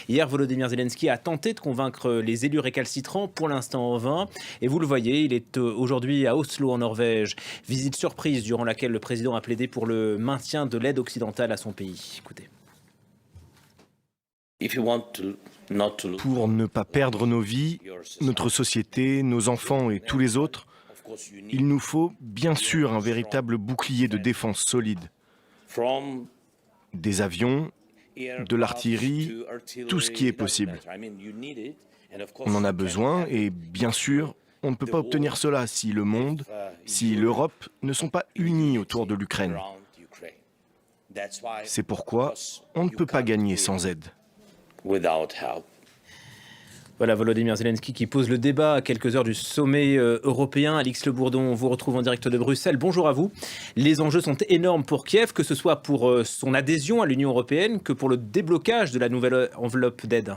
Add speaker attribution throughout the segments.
Speaker 1: Hier, Volodymyr Zelensky a tenté de convaincre les élus récalcitrants, pour l'instant en vain. Et vous le voyez, il est aujourd'hui à Oslo en Norvège. Visite surprise durant laquelle le président a plaidé pour le maintien de l'aide occidentale à son pays. Écoutez.
Speaker 2: Pour ne pas perdre nos vies, notre société, nos enfants et tous les autres, il nous faut bien sûr un véritable bouclier de défense solide. Des avions, de l'artillerie, tout ce qui est possible. On en a besoin et bien sûr, on ne peut pas obtenir cela si le monde, si l'Europe ne sont pas unis autour de l'Ukraine. C'est pourquoi on ne peut pas gagner sans aide.
Speaker 1: Voilà, Volodymyr Zelensky qui pose le débat à quelques heures du sommet européen. Alix Le Bourdon, on vous retrouve en direct de Bruxelles. Bonjour à vous. Les enjeux sont énormes pour Kiev, que ce soit pour son adhésion à l'Union européenne que pour le déblocage de la nouvelle enveloppe d'aide.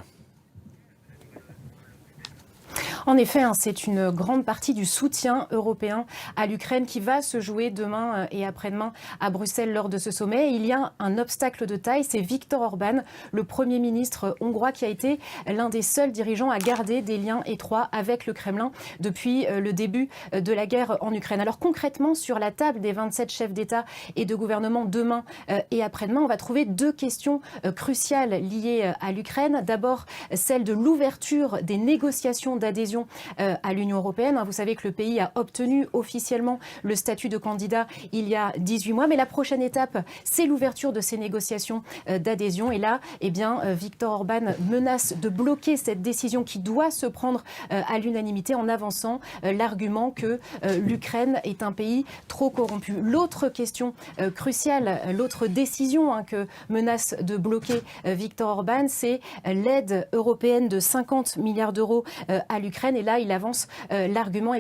Speaker 3: En effet, c'est une grande partie du soutien européen à l'Ukraine qui va se jouer demain et après-demain à Bruxelles lors de ce sommet. Il y a un obstacle de taille, c'est Viktor Orban, le Premier ministre hongrois qui a été l'un des seuls dirigeants à garder des liens étroits avec le Kremlin depuis le début de la guerre en Ukraine. Alors concrètement, sur la table des 27 chefs d'État et de gouvernement demain et après-demain, on va trouver deux questions cruciales liées à l'Ukraine. D'abord, celle de l'ouverture des négociations d'adhésion à l'Union européenne. Vous savez que le pays a obtenu officiellement le statut de candidat il y a 18 mois. Mais la prochaine étape, c'est l'ouverture de ces négociations d'adhésion. Et là, eh bien, Viktor Orban menace de bloquer cette décision qui doit se prendre à l'unanimité en avançant l'argument que l'Ukraine est un pays trop corrompu. L'autre question cruciale, l'autre décision que menace de bloquer Viktor Orban, c'est l'aide européenne de 50 milliards d'euros à l'Ukraine. Et là, il avance l'argument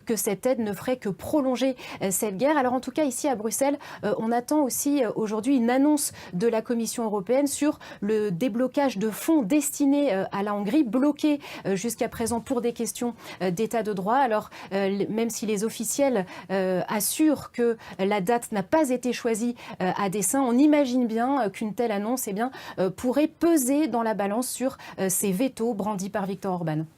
Speaker 3: que cette aide ne ferait que prolonger cette guerre. Alors en tout cas, ici à Bruxelles, on attend aussi aujourd'hui une annonce de la Commission européenne sur le déblocage de fonds destinés à la Hongrie, bloqués jusqu'à présent pour des questions d'état de droit. Alors même si les officiels assurent que la date n'a pas été choisie à dessein, on imagine bien qu'une telle annonce pourrait peser dans la balance sur ces vétos brandis par Viktor Orban.